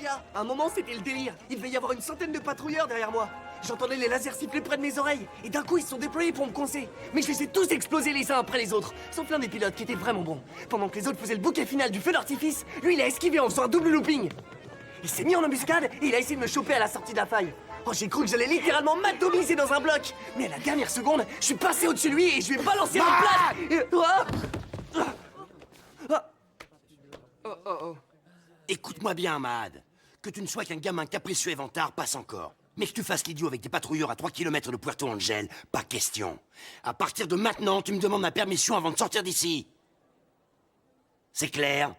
Ningxia, à un moment c'était le délire. Il devait y avoir une centaine de patrouilleurs derrière moi. J'entendais les lasers siffler près de mes oreilles. Et d'un coup ils se sont déployés pour me coincer. Mais je les ai tous explosés les uns après les autres. Sauf l'un des pilotes qui était vraiment bon. Pendant que les autres faisaient le bouquet final du feu d'artifice, lui il a esquivé en faisant un double looping. Il s'est mis en embuscade et il a essayé de me choper à la sortie de la faille. Oh, j'ai cru que j'allais littéralement m'atomiser dans un bloc. Mais à la dernière seconde, je suis passé au-dessus de lui et je lui ai balancé en place. Écoute-moi bien, Mad. Que tu ne sois qu'un gamin capricieux et vantard passe encore. Mais que tu fasses l'idiot avec des patrouilleurs à 3 km de Puerto Angel, pas question. À partir de maintenant, tu me demandes ma permission avant de sortir d'ici. C'est clair?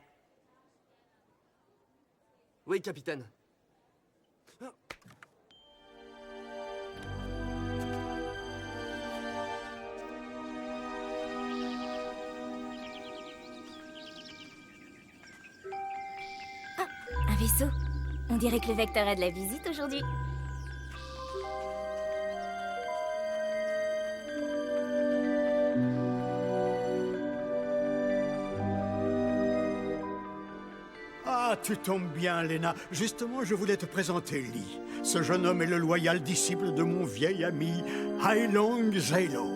Oui, capitaine. Un vaisseau. On dirait que le vecteur a de la visite aujourd'hui. Ah, tu tombes bien, Lena. Justement, je voulais te présenter Lee. Ce jeune homme est le loyal disciple de mon vieil ami, Hailong Zeylo.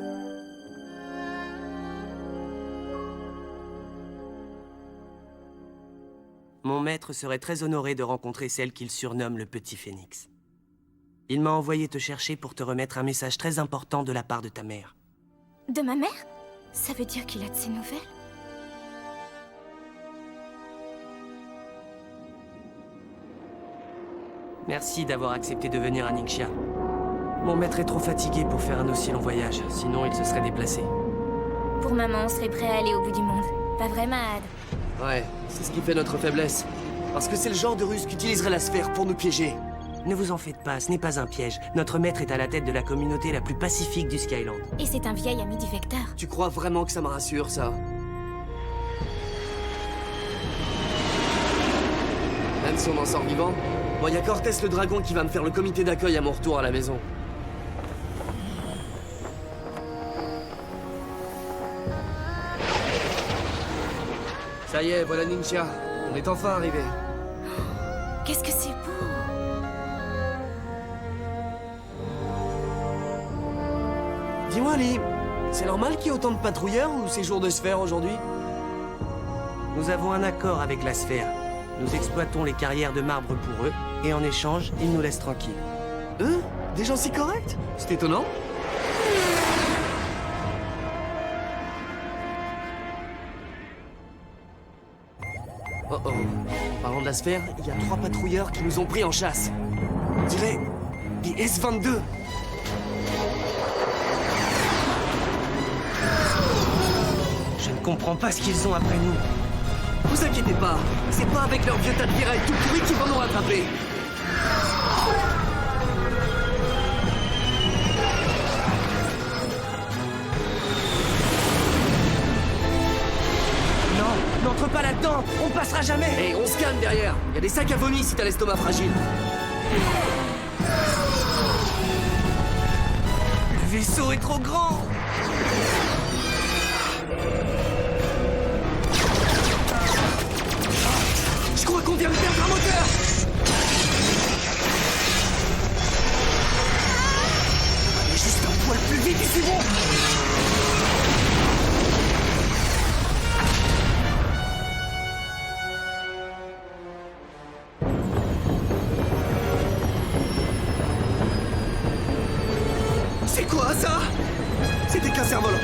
Mon maître serait très honoré de rencontrer celle qu'il surnomme le Petit Phénix. Il m'a envoyé te chercher pour te remettre un message très important de la part de ta mère. De ma mère? Ça veut dire qu'il a de ses nouvelles? Merci d'avoir accepté de venir à Ningxia. Mon maître est trop fatigué pour faire un aussi long voyage, sinon il se serait déplacé. Pour maman, on serait prêt à aller au bout du monde. Pas vrai, Mahad? Ouais, c'est ce qui fait notre faiblesse. Parce que c'est le genre de ruse qu'utiliserait la sphère pour nous piéger. Ne vous en faites pas, ce n'est pas un piège. Notre maître est à la tête de la communauté la plus pacifique du Skyland. Et c'est un vieil ami du Vecteur. Tu crois vraiment que ça me rassure, ça? Même si on en sort vivant? Bon, y a Cortez le dragon qui va me faire le comité d'accueil à mon retour à la maison. Ça y est, voilà Ningxia. On est enfin arrivé. Qu'est-ce que c'est beau! Dis-moi, Lee, c'est normal qu'il y ait autant de patrouilleurs ou c'est jour de sphère aujourd'hui? Nous avons un accord avec la sphère. Nous exploitons les carrières de marbre pour eux, et en échange, ils nous laissent tranquilles. Eux? Des gens si corrects? C'est étonnant. Oh oh. Parlant de la sphère, il y a 3 patrouilleurs qui nous ont pris en chasse. On dirait des S-22. Je ne comprends pas ce qu'ils ont après nous. Vous inquiétez pas, c'est pas avec leur vieux tas de virailles tout pourri qu'ils vont nous rattraper. Non, n'entre pas là-dedans, on passera jamais. Hé, on se calme derrière. Il y a des sacs à vomi si t'as l'estomac fragile. Le vaisseau est trop grand. Je crois qu'on vient de perdre un moteur. Allez, juste un poil plus vite et c'est bon. C'est quoi ça? C'était qu'un cerf-volant.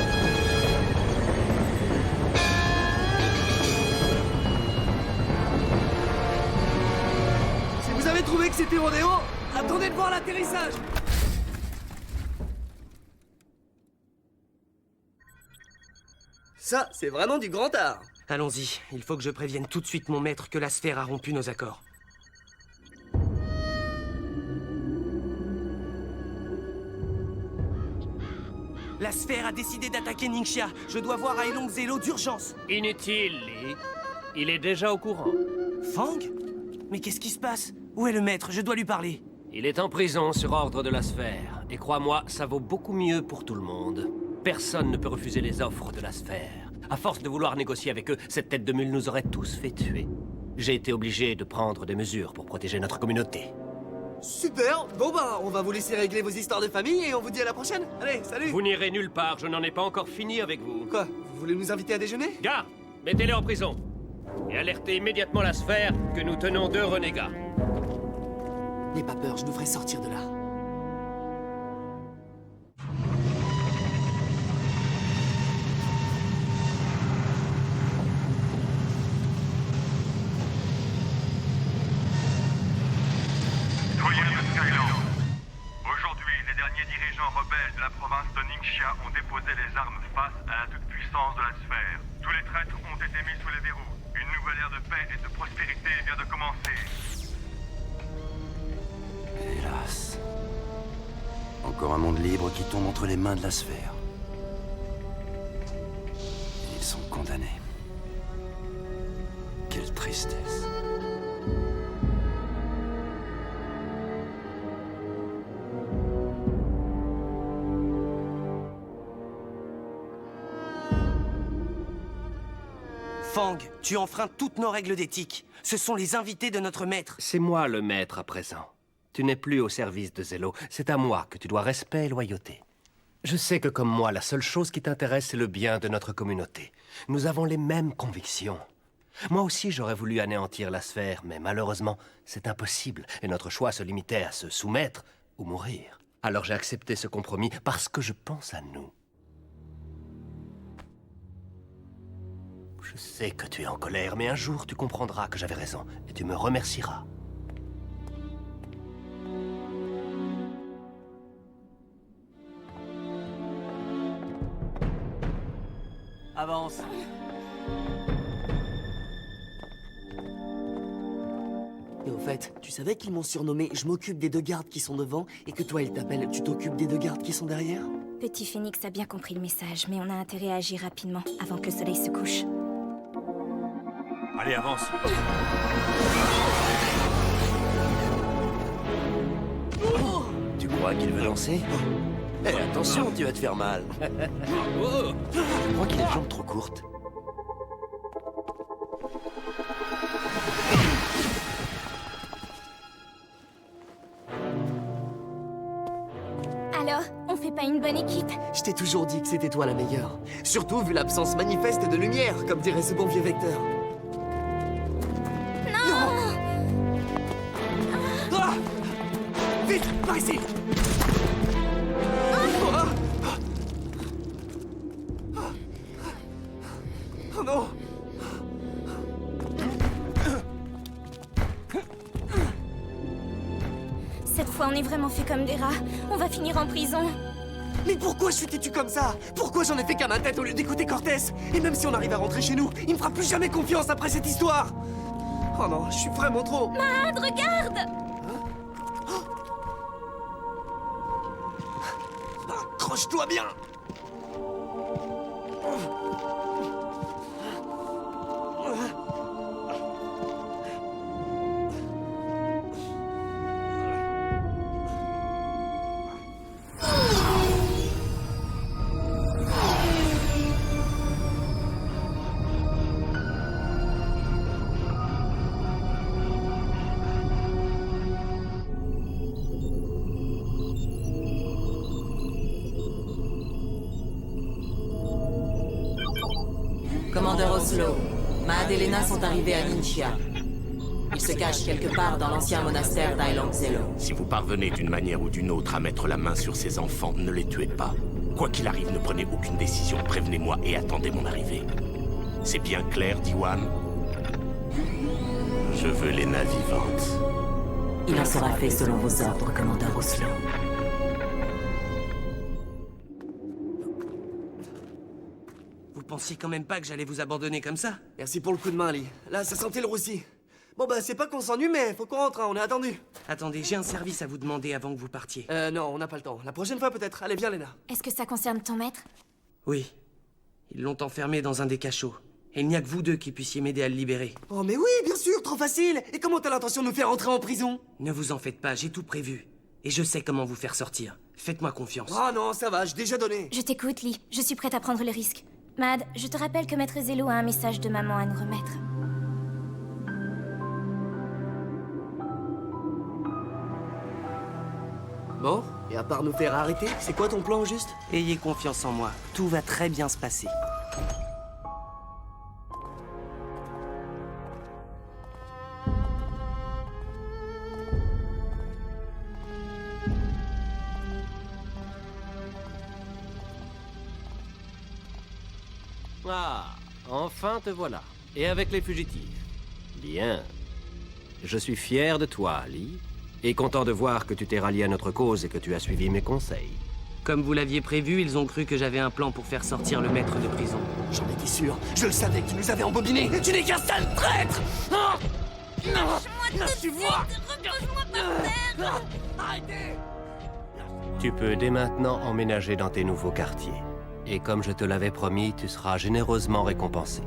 Si vous avez trouvé que c'était rodéo, attendez de voir l'atterrissage. Ça, c'est vraiment du grand art. Allons-y, il faut que je prévienne tout de suite mon maître que la sphère a rompu nos accords. La sphère a décidé d'attaquer Ningxia. Je dois voir Hailong Zeylo d'urgence. Inutile, Lee. Il est déjà au courant. Fang? Mais qu'est-ce qui se passe? Où est le maître? Je dois lui parler. Il est en prison sur ordre de la sphère. Et crois-moi, ça vaut beaucoup mieux pour tout le monde. Personne ne peut refuser les offres de la sphère. À force de vouloir négocier avec eux, cette tête de mule nous aurait tous fait tuer. J'ai été obligé de prendre des mesures pour protéger notre communauté. Super. Bon bah, on va vous laisser régler vos histoires de famille et on vous dit à la prochaine. Allez, salut. Vous n'irez nulle part, je n'en ai pas encore fini avec vous. Quoi? Vous voulez nous inviter à déjeuner? Garde! Mettez-les en prison. Et alertez immédiatement la sphère que nous tenons 2 renégats. N'aie pas peur, je nous ferai sortir de là. Citoyens de Skyland, aujourd'hui, les derniers dirigeants rebelles de la province de Ningxia ont déposé les armes face à la toute-puissance de la sphère. Tous les traîtres ont été mis sous les verrous. Une nouvelle ère de paix et de prospérité vient de commencer. Hélas. Encore un monde libre qui tombe entre les mains de la sphère. Ils sont condamnés. Quelle tristesse. Fang, tu enfreins toutes nos règles d'éthique. Ce sont les invités de notre maître. C'est moi le maître à présent. Tu n'es plus au service de Zélo. C'est à moi que tu dois respect et loyauté. Je sais que comme moi, la seule chose qui t'intéresse, c'est le bien de notre communauté. Nous avons les mêmes convictions. Moi aussi, j'aurais voulu anéantir la sphère, mais malheureusement, c'est impossible. Et notre choix se limitait à se soumettre ou mourir. Alors j'ai accepté ce compromis parce que je pense à nous. Je sais que tu es en colère, mais un jour tu comprendras que j'avais raison et tu me remercieras. Avance. Et au fait, tu savais qu'ils m'ont surnommé Je m'occupe des 2 gardes qui sont devant et que toi, ils t'appellent Tu t'occupes des 2 gardes qui sont derrière? Petit Phénix a bien compris le message, mais on a intérêt à agir rapidement, avant que le soleil se couche. Allez, avance. Tu crois qu'il veut lancer? Eh, attention, tu vas te faire mal. Je crois qu'il a les jambes trop courtes. Alors, on fait pas une bonne équipe? Je t'ai toujours dit que c'était toi la meilleure. Surtout vu l'absence manifeste de lumière, comme dirait ce bon vieux Vecteur. Non! Ah! Vite, par ici! Ah! Oh non! Cette fois, on est vraiment fait comme des rats. On va finir en prison. Mais pourquoi je suis têtu comme ça? Pourquoi j'en ai fait qu'à ma tête au lieu d'écouter Cortés? Et même si on arrive à rentrer chez nous, il me fera plus jamais confiance après cette histoire! Oh non, je suis vraiment trop... Mad, regarde! Accroche-toi bien! Commandeur Oslo, Mad et Lena sont arrivés à Ningxia. Ils se cachent quelque part dans l'ancien monastère d'Ailang Zelo. Si vous parvenez d'une manière ou d'une autre à mettre la main sur ces enfants, ne les tuez pas. Quoi qu'il arrive, ne prenez aucune décision. Prévenez-moi et attendez mon arrivée. C'est bien clair, Diwan? Je veux Lena vivante. Il en sera fait selon vos ordres, commandeur Oslo. Vous pensiez quand même pas que j'allais vous abandonner comme ça? Merci pour le coup de main, Lee. Là, ça sentait le roussi. Bon bah, c'est pas qu'on s'ennuie, mais faut qu'on rentre, hein, on est attendu. Attendez, j'ai un service à vous demander avant que vous partiez. Non, on n'a pas le temps. La prochaine fois peut-être. Allez, viens, Lena. Est-ce que ça concerne ton maître? Oui. Ils l'ont enfermé dans un des cachots. Et il n'y a que vous 2 qui puissiez m'aider à le libérer. Oh mais oui, bien sûr, trop facile. Et comment t'as l'intention de nous faire entrer en prison? Ne vous en faites pas, j'ai tout prévu. Et je sais comment vous faire sortir. Faites-moi confiance. Ah non, ça va, j'ai déjà donné. Je t'écoute, Lee. Je suis prête à prendre le risque. Mad, je te rappelle que Maître Zélo a un message de maman à nous remettre. Bon, et à part nous faire arrêter, c'est quoi ton plan au juste? Ayez confiance en moi, tout va très bien se passer. Ah, enfin te voilà. Et avec les fugitifs. Bien. Je suis fier de toi, Lee, et content de voir que tu t'es rallié à notre cause et que tu as suivi mes conseils. Comme vous l'aviez prévu, ils ont cru que j'avais un plan pour faire sortir le maître de prison. J'en étais sûr. Je le savais que tu nous avais embobinés. Tu n'es qu'un sale traître. Ah non, tu vois. Repose-moi par terre. Arrêtez. Tu peux dès maintenant emménager dans tes nouveaux quartiers. Et comme je te l'avais promis, tu seras généreusement récompensé.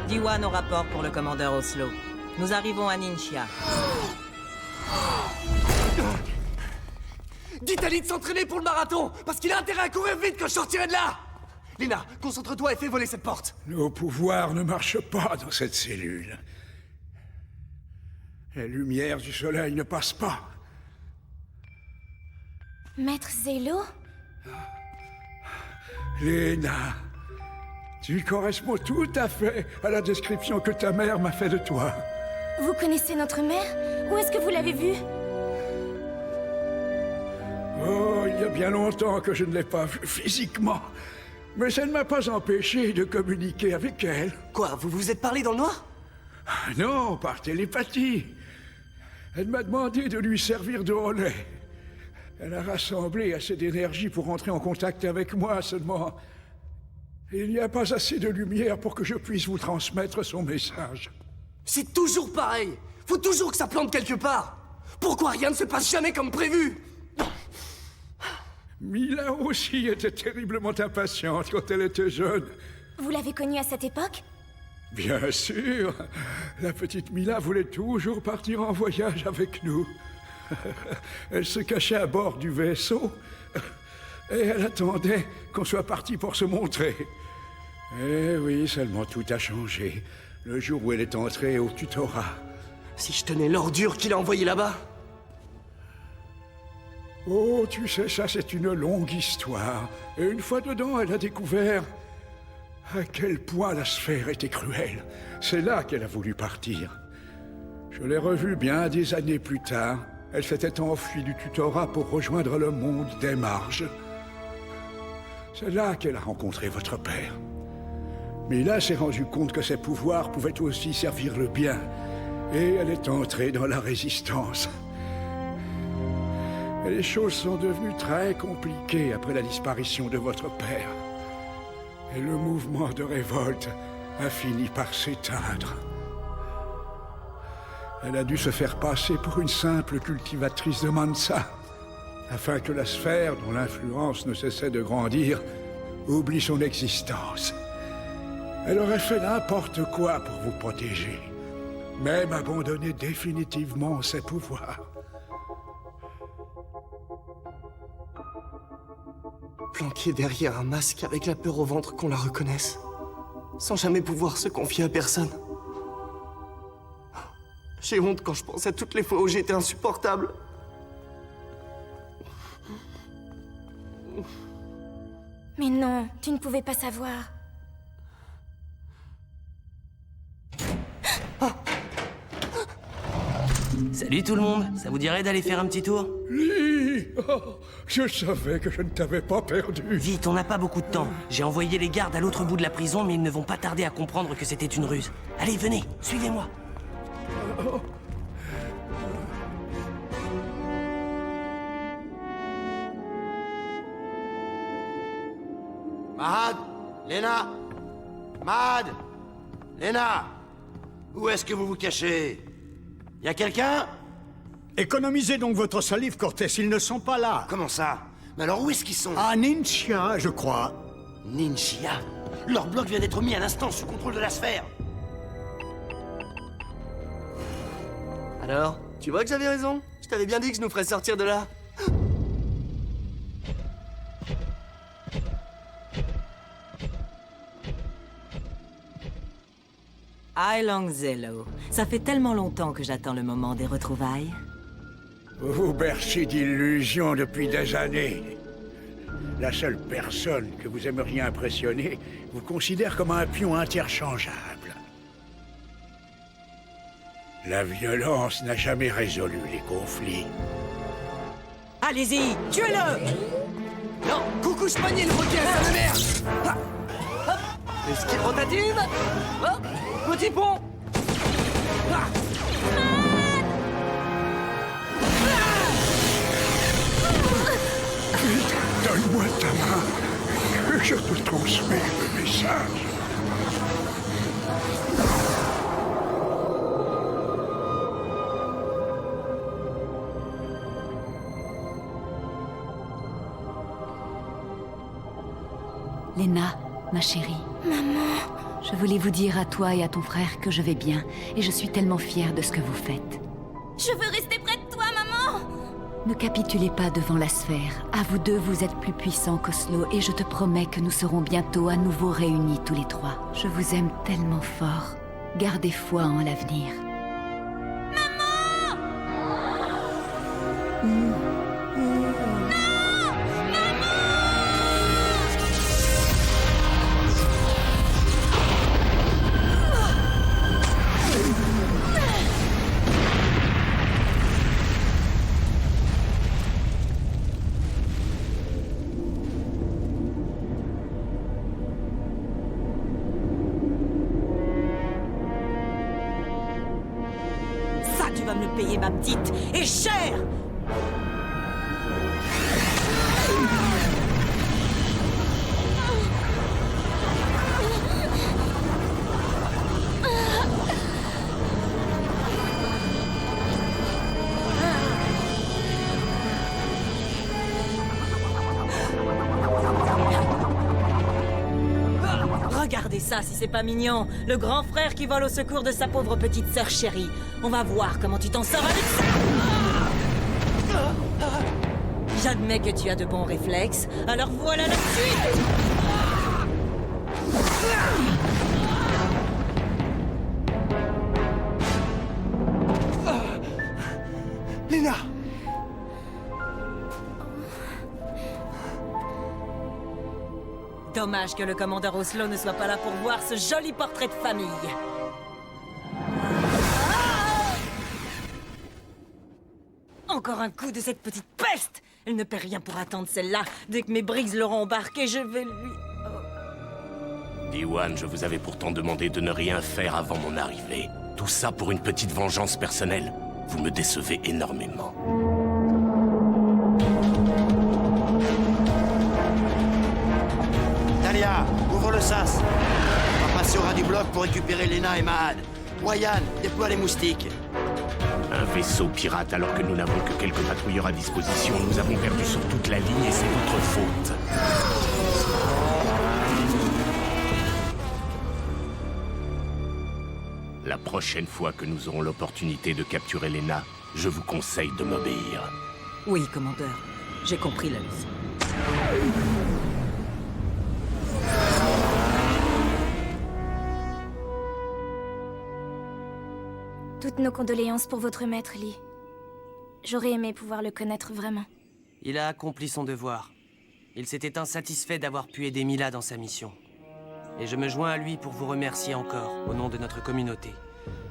Diwan au rapport pour le commandeur Oslo. Nous arrivons à Ningxia. Dites à Lee de s'entraîner pour le marathon, parce qu'il a intérêt à courir vite quand je sortirai de là. Lena, concentre-toi et fais voler cette porte. Nos pouvoirs ne marchent pas dans cette cellule. Les lumières du soleil ne passent pas. Maître Zélo? Lena, tu corresponds tout à fait à la description que ta mère m'a fait de toi. Vous connaissez notre mère? Où est-ce que vous l'avez vue? Oh, il y a bien longtemps que je ne l'ai pas vue physiquement. Mais ça ne m'a pas empêché de communiquer avec elle. Quoi, vous vous êtes parlé dans le noir? Non, par télépathie. Elle m'a demandé de lui servir de relais. Elle a rassemblé assez d'énergie pour entrer en contact avec moi, seulement il n'y a pas assez de lumière pour que je puisse vous transmettre son message. C'est toujours pareil. Faut toujours que ça plante quelque part. Pourquoi rien ne se passe jamais comme prévu? Mila aussi était terriblement impatiente quand elle était jeune. Vous l'avez connue à cette époque? Bien sûr. La petite Mila voulait toujours partir en voyage avec nous. Elle se cachait à bord du vaisseau et elle attendait qu'on soit parti pour se montrer. Eh oui, seulement tout a changé le jour où elle est entrée au tutorat. Si je tenais l'ordure qu'il a envoyée là-bas. Oh, tu sais, ça c'est une longue histoire. Et une fois dedans, elle a découvert à quel point la sphère était cruelle. C'est là qu'elle a voulu partir. Je l'ai revue bien des années plus tard. Elle s'était enfuie du tutorat pour rejoindre le monde des marges. C'est là qu'elle a rencontré votre père. Mila s'est rendue compte que ses pouvoirs pouvaient aussi servir le bien. Et elle est entrée dans la résistance. Et les choses sont devenues très compliquées après la disparition de votre père. Et le mouvement de révolte a fini par s'éteindre. Elle a dû se faire passer pour une simple cultivatrice de Mansa, afin que la sphère, dont l'influence ne cessait de grandir, oublie son existence. Elle aurait fait n'importe quoi pour vous protéger, même abandonner définitivement ses pouvoirs. Planquée derrière un masque avec la peur au ventre qu'on la reconnaisse. Sans jamais pouvoir se confier à personne. J'ai honte quand je pense à toutes les fois où j'étais insupportable. Mais non, tu ne pouvais pas savoir. Salut tout le monde, ça vous dirait d'aller faire un petit tour? Lee! Oh, je savais que je ne t'avais pas perdu. Vite, on n'a pas beaucoup de temps. J'ai envoyé les gardes à l'autre bout de la prison, mais ils ne vont pas tarder à comprendre que c'était une ruse. Allez, venez, suivez-moi. Mahad! Lena! Mahad! Lena! Où est-ce que vous vous cachez? Y a quelqu'un? Économisez donc votre salive, Cortés, ils ne sont pas là. Comment ça? Mais alors où est-ce qu'ils sont? À Ningxia, je crois. Ningxia? Leur bloc vient d'être mis à l'instant sous contrôle de la sphère. Alors, tu vois que j'avais raison? Je t'avais bien dit que je nous ferais sortir de là. Ailong Zelo. Ça fait tellement longtemps que j'attends le moment des retrouvailles. Vous vous bercez d'illusions depuis des années. La seule personne que vous aimeriez impressionner vous considère comme un pion interchangeable. La violence n'a jamais résolu les conflits. Allez-y, tuez-le! Non, coucou chevalier le requin, ça me merde. Ah. Hop. Esquive rotative. Hop. Petit pont. Ah. Vite, donne-moi ta main, que je te transmets le message. Lena, ma chérie. Maman. Je voulais vous dire à toi et à ton frère que je vais bien, et je suis tellement fière de ce que vous faites. Je veux rester près de toi, maman. Ne capitulez pas devant la sphère. À vous deux, vous êtes plus puissants qu'Oslo, et je te promets que nous serons bientôt à nouveau réunis tous les trois. Je vous aime tellement fort. Gardez foi en l'avenir. Ça, tu vas me le payer, ma petite, et cher! Regardez ça, si c'est pas mignon. Le grand frère qui vole au secours de sa pauvre petite sœur chérie. On va voir comment tu t'en sors avec ça. J'admets que tu as de bons réflexes, alors voilà la suite. Lena. Dommage que le commandeur Oslo ne soit pas là pour voir ce joli portrait de famille. Encore un coup de cette petite peste! Elle ne paie rien pour attendre celle-là. Dès que mes Briggs l'auront embarqué, je vais lui... Diwan, je vous avais pourtant demandé de ne rien faire avant mon arrivée. Tout ça pour une petite vengeance personnelle. Vous me décevez énormément. Talia, ouvre le sas. On va passer au ras du bloc pour récupérer Lena et Mahad. Wayan, déploie les moustiques. Un vaisseau pirate alors que nous n'avons que quelques patrouilleurs à disposition. Nous avons perdu sur toute la ligne et c'est notre faute. La prochaine fois que nous aurons l'opportunité de capturer Lena, je vous conseille de m'obéir. Oui, commandeur. J'ai compris la leçon. Toutes nos condoléances pour votre maître, Lee. J'aurais aimé pouvoir le connaître vraiment. Il a accompli son devoir. Il s'était insatisfait d'avoir pu aider Mila dans sa mission. Et je me joins à lui pour vous remercier encore, au nom de notre communauté.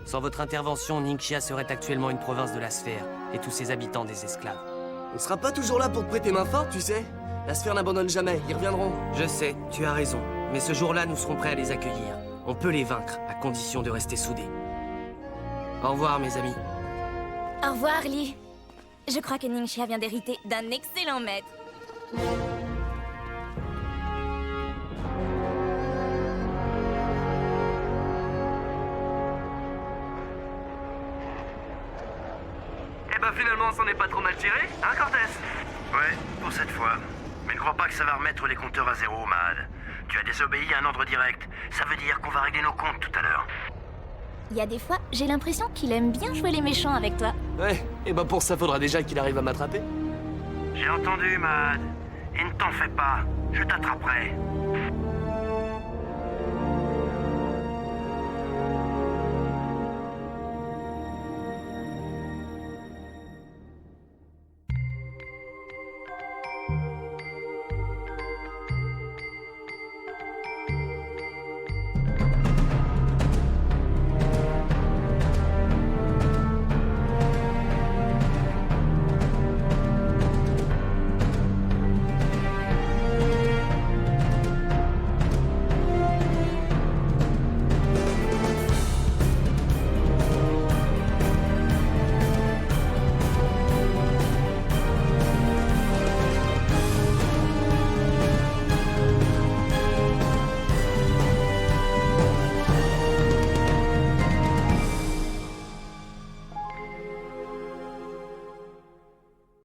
Sans votre intervention, Ningxia serait actuellement une province de la sphère, et tous ses habitants des esclaves. On sera pas toujours là pour te prêter main forte, tu sais. La sphère n'abandonne jamais, ils reviendront. Je sais, tu as raison. Mais ce jour-là, nous serons prêts à les accueillir. On peut les vaincre, à condition de rester soudés. Au revoir, mes amis. Au revoir, Lee. Je crois que Ningxia vient d'hériter d'un excellent maître. Eh ben finalement, on s'en est pas trop mal tiré, hein, Cortez? Ouais, pour cette fois. Mais ne crois pas que ça va remettre les compteurs à zéro, Mahad. Tu as désobéi à un ordre direct. Ça veut dire qu'on va régler nos comptes tout à l'heure. Il y a des fois, j'ai l'impression qu'il aime bien jouer les méchants avec toi. Ouais, et ben pour ça, faudra déjà qu'il arrive à m'attraper. J'ai entendu, Mahad. Et ne t'en fais pas. Je t'attraperai.